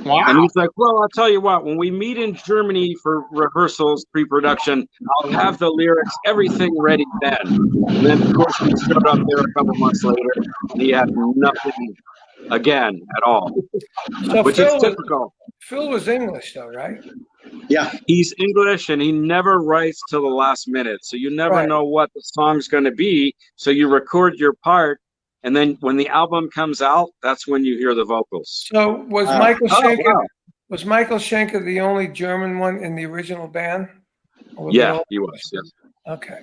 Wow. And he's like, "Well, I'll tell you what, when we meet in Germany for rehearsals, pre-production, I'll have the lyrics, everything ready then." And then, of course, we showed up there a couple months later, and he had nothing again at all, which is typical. Phil was English, though, right? Yeah. He's English, and he never writes till the last minute. So you never know what the song's going to be. So you record your part, and then when the album comes out, that's when you hear the vocals. So was Michael Schenker the only German one in the original band? Yeah, he was. Yes. Okay.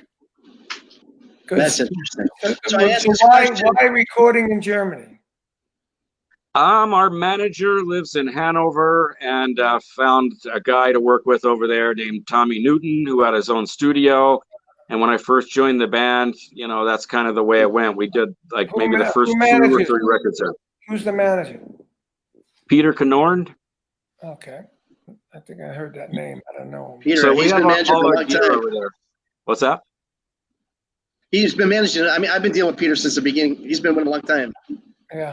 Good. That's interesting. So why recording in Germany? Our manager lives in Hanover, and found a guy to work with over there named Tommy Newton, who had his own studio. And when I first joined the band, you know, that's kind of the way it went. We did like maybe the first 2 or 3 records there. Who's the manager? Peter Knorn. Okay. I think I heard that name. I don't know him. Peter, so he's been managing for a long time. over there. What's that? He's been managing. I mean, I've been dealing with Peter since the beginning. He's been with him a long time.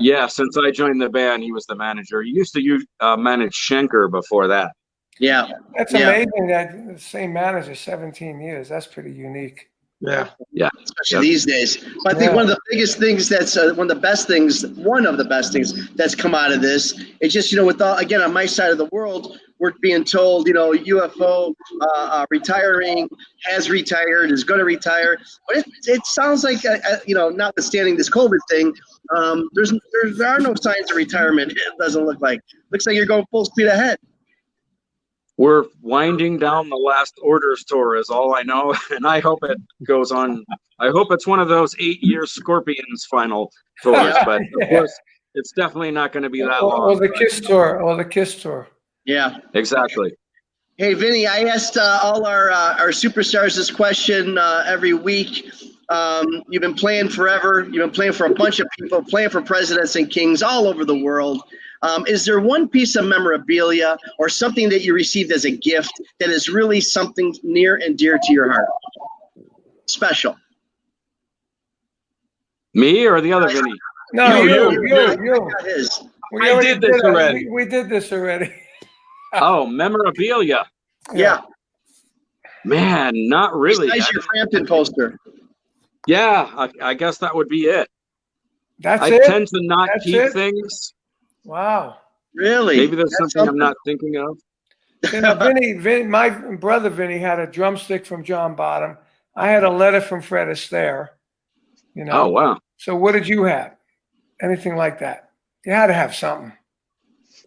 Yeah, since I joined the band, he was the manager. He used to manage Schenker before that. Yeah. That's amazing that the same manager, 17 years. That's pretty unique. Yeah. Yeah. Especially these days. But I think one of the biggest things one of the best things that's come out of this, it's just, you know, with all, again, on my side of the world, we're being told, you know, UFO retiring, has retired, is going to retire. But it sounds like, you know, notwithstanding this COVID thing, there are no signs of retirement. It doesn't look like. Looks like you're going full speed ahead. We're winding down the last orders tour is all I know, and I hope it goes on. I hope it's one of those 8-year Scorpions final tours, but of course, it's definitely not going to be that long. Or the Kiss tour. Yeah, exactly. Hey, Vinny, I asked all our superstars this question every week. You've been playing forever. You've been playing for a bunch of people, playing for presidents and kings all over the world. Is there one piece of memorabilia or something that you received as a gift that is really something near and dear to your heart? Special. Me or the other Vinny? No, you. I did this already. We did this already. Oh, memorabilia. Yeah. Man, not really. Besides your Frampton poster. Yeah, I guess that would be it. That's I it? tend to not That's keep it? things. Wow. Really? Maybe there's That's something I'm not thinking of. You know, Vinny, my brother Vinny had a drumstick from John Bottom. I had a letter from Fred Astaire. You know. Oh, wow. So what did you have? Anything like that? You had to have something.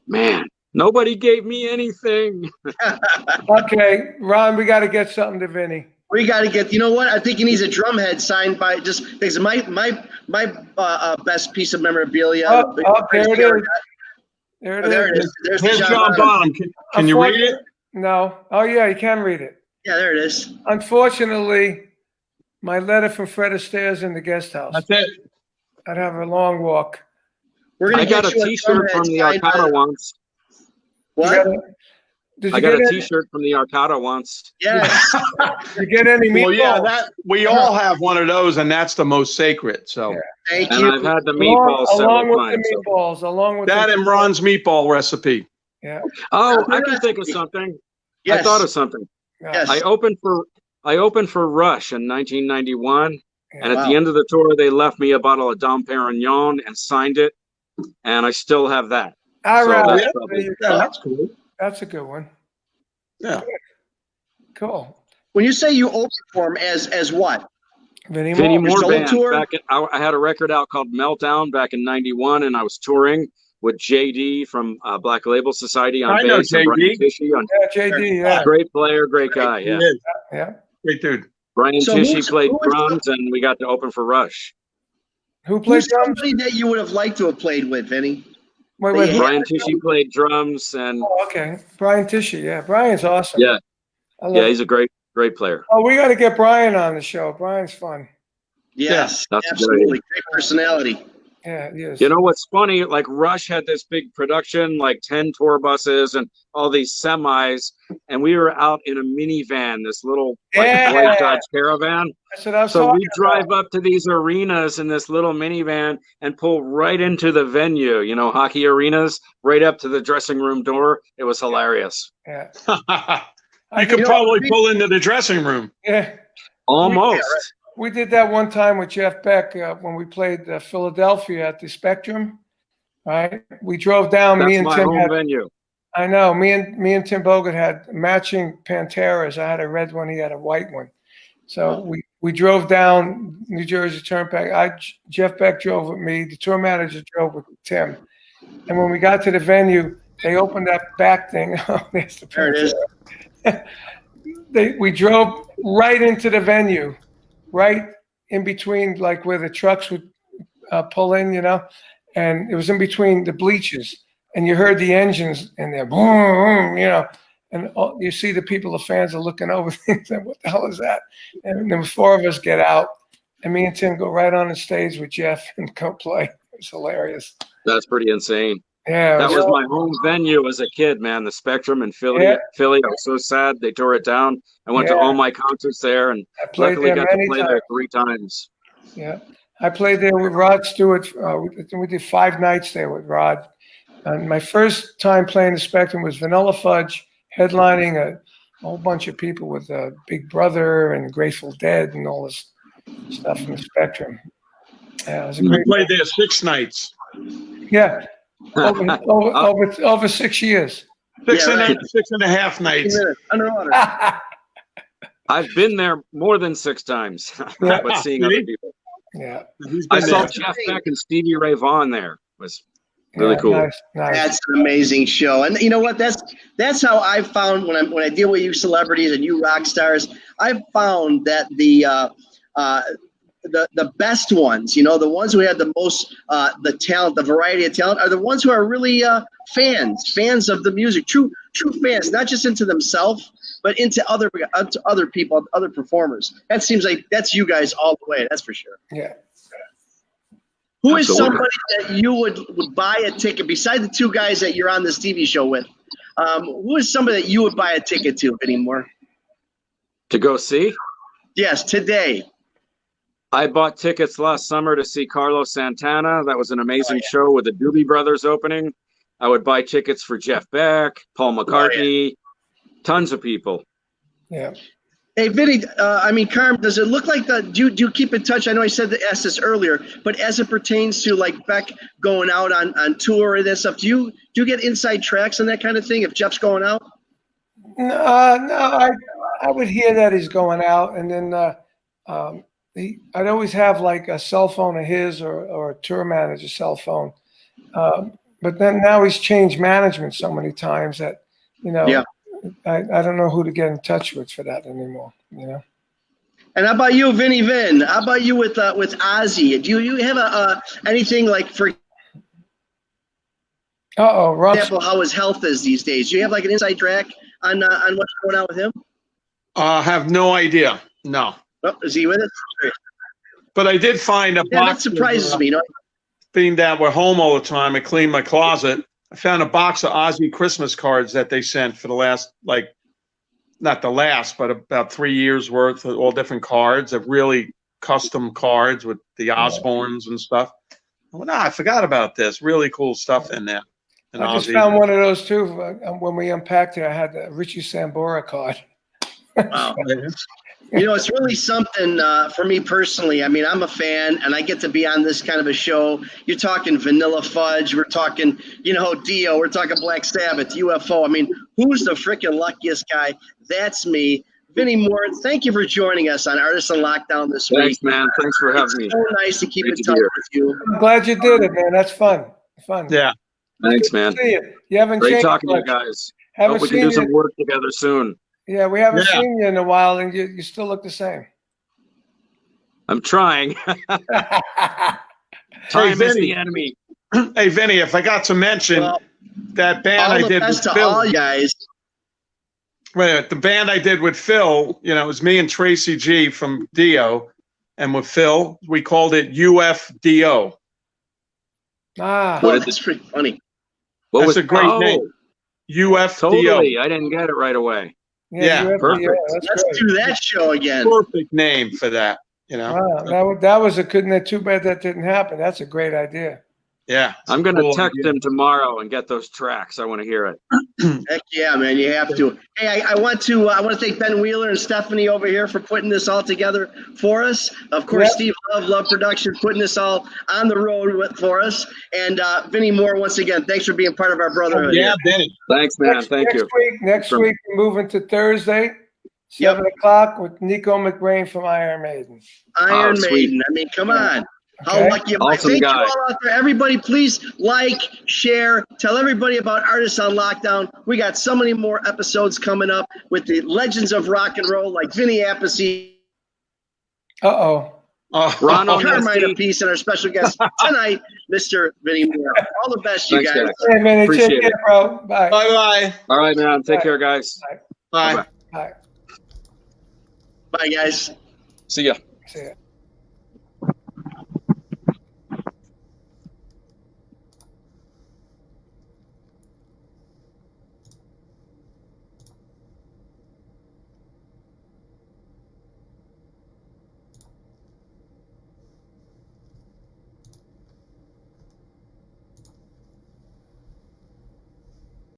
Man, nobody gave me anything. Okay, Ron, we got to get something to Vinny. We got to get. You know what? I think he needs a drum head signed by just because my best piece of memorabilia. Oh, there it is. There it is. There's Here's the John Bottom. Can you read it? No. Oh yeah, you can read it. Yeah, there it is. Unfortunately, my letter from Fred Astaire's in the guest house. That's it. I'd have a long walk. We're gonna I got a get you T-shirt drum from head the signed by Arcata once. What? Did I you got get a T-shirt from the Arcata once. Yes. Did you get any meatballs? Well, yeah, that we all have one of those, and that's the most sacred. So Thank And you. I've had the meatballs along several with times. the meatballs, along with that the and Ron's meatball recipe. Yeah. Oh, I can think of something. Yes. I thought of something. Yes. I opened for Rush in 1991, and at Wow. the end of the tour, they left me a bottle of Dom Perignon and signed it, and I still have that. All So right. that's There probably- you Yeah, go. that's cool. That's a good one. Yeah. Cool. When you say you open for him as what? Vinny Vinnie Moore. Moore solo band. tour? I had a record out called Meltdown back in '91, and I was touring with JD from Black Label Society on I know bass and Brian JD. Tishy on Yeah, JD. Yeah. great player, great guy. Yeah, He is. Yeah. Great dude. Brian So Tishy who's- played who is- drums, and we got to open for Rush. Who played Who's drums? somebody that you would have liked to have played with, Vinny? Wait. Yeah. Who? Brian Tishy played drums, and Oh, okay. Brian Tishy. Yeah. Brian's awesome. yeah, I love yeah, he's a great player. Oh, we got to get Brian on the show. Brian's fun. Yes, that's a good absolutely. idea. Great personality. Yeah, he is. You know what's funny? Like Rush had this big production, like 10 tour buses and all these semis, and we were out in a minivan, this little Yeah. white Dodge Caravan. That's what I was So talking we drive up to these arenas in this little minivan and pull right into the venue, you know, hockey arenas, right up to the dressing room door. It was hilarious. Yeah. You could probably pull into the dressing room. Yeah. Almost. We did that one time with Jeff Beck when we played Philadelphia at the Spectrum. Right. We drove down. That's me and my Tim home had, venue. I know. Me and Tim Bogut had matching Panteras. I had a red one. He had a white one. So we drove down New Jersey Turnpike. Jeff Beck drove with me. The tour manager drove with Tim. And when we got to the venue, they opened that back thing. Oh, there's the There it is. we drove right into the venue, right in between, like where the trucks would pull in, you know, and it was in between the bleachers, and you heard the engines in there, boom, you know, and you see the people, the fans are looking over things, and what the hell is that? And then 4 of us get out, and me and Tim go right on the stage with Jeff and go play. It's hilarious. That's pretty insane. Yeah, That was my home venue as a kid, man. The Spectrum in Philly. Yeah. Philly. I was so sad they tore it down. I went to all my concerts there, and I played luckily there got to many play times. there 3 times. Yeah, I played there with Rod Stewart. We did 5 nights there with Rod. And my first time playing the Spectrum was Vanilla Fudge, headlining a whole bunch of people with Big Brother and Grateful Dead and all this stuff in the Spectrum. Yeah, it was a We great. played there 6 nights. Yeah, over 6 years. Six Yeah, right. 6.5 nights. Underwater. I've been there more than 6 times, Yeah. but seeing other people. Yeah, He's I been saw there. Jeff Beck and Stevie Ray Vaughan there. It was really cool. Nice. That's an amazing show, and you know what? That's how I found when I deal with you celebrities and you rock stars. I've found that the best ones, you know, the ones who have the most the talent, the variety of talent, are the ones who are really fans of the music, true true fans, not just into themselves, but into other people, other performers. That seems like that's you guys all the way. That's for sure. Yeah. Who is Absolutely. somebody that you would buy a ticket besides the two guys that you're on this TV show with? Who is somebody that you would buy a ticket to, Vinnie Moore? To go see? Yes, today. I bought tickets last summer to see Carlos Santana. That was an amazing show with the Doobie Brothers opening. I would buy tickets for Jeff Beck, Paul McCartney, tons of people. Yeah. Hey, Vinny, Carm, does it look like do you keep in touch? I know I asked this earlier, but as it pertains to like Beck going out on tour and that stuff, do you get inside tracks and that kind of thing if Jeff's going out? No, I would hear that he's going out, and then I'd always have like a cell phone of his or a tour manager's cell phone. But then now he's changed management so many times that, Yeah. I don't know who to get in touch with for that anymore, And how about you, Vinny Vin? How about you with Ozzy? Do you have anything like, for example, how his health is these days? Do you have like an inside track on what's going on with him? I have no idea. No. Oh, is he with us? But I did find a Yeah, that box. surprises me. Being that we're home all the time, I clean my closet. I found a box of Ozzy Christmas cards that they sent for the last, not the last, but about 3 years worth of all different cards, of really custom cards with the Osbournes and stuff. I went, I forgot about this. Really cool stuff in there. And I just Ozzy. found one of those too. When we unpacked it, I had the Richie Sambora card. Wow. It's really something for me personally. I mean, I'm a fan, and I get to be on this kind of a show. You're talking Vanilla Fudge. We're talking, Dio. We're talking Black Sabbath, UFO. I mean, who's the freaking luckiest guy? That's me. Vinnie Moore, thank you for joining us on Artists on Lockdown this week. Thanks, man. Thanks for having me. It's so nice to keep Great in to touch be here. with you. I'm glad you did it, man. That's fun. Yeah. Thanks, man. See you. You haven't Great changed talking to you much. guys. Haven't Hope we can seen do some you. work together soon. Yeah, we haven't Yeah. seen you in a while, and you still look the same. I'm trying. Time is the enemy. Hey, Vinny, if I got to mention Well, that band all I the did best with to all Phil. you guys. Wait a minute, the band I did with Phil, it was me and Tracy G from Dio. And with Phil, we called it UFDO. Well, that's pretty funny. What That's was a great name. UFDO. Totally. I didn't get it right away. Yeah, you have- perfect. that's Let's great. do that show again. Perfect name for that, Wow, that was a good. Too bad that didn't happen. That's a great idea. Yeah. I'm going to Cool text idea. him tomorrow and get those tracks. I want to hear it. Heck yeah, man, you have to. Hey, I want to thank Ben Wheeler and Stephanie over here for putting this all together for us. Of course, Yep. Steve Love Production putting this all on the road for us. And Vinnie Moore, once again, thanks for being part of our brotherhood. Yeah, here. Benny. Thanks, man. Thank you. Next week, we're moving to Thursday, 7 o'clock with Nico McBrain from Iron Maiden. Iron sweet. Maiden. I mean, come on. How Okay. lucky am I? Awesome Thank guy. you all out there. Everybody, please like, share, tell everybody about Artists on Lockdown. We got so many more episodes coming up with the legends of rock and roll like Vinny Appice, Uh-oh. Ron Carmine Onesti. Appice, and our special guest tonight, Mr. Vinny Moore. All the best, you Thanks, guys. guys. Hey, man, Appreciate take care, it. bro. Bye. Bye-bye. All right, man. Take care, guys. Bye. Bye-bye. Bye. Bye, guys. See ya. See ya.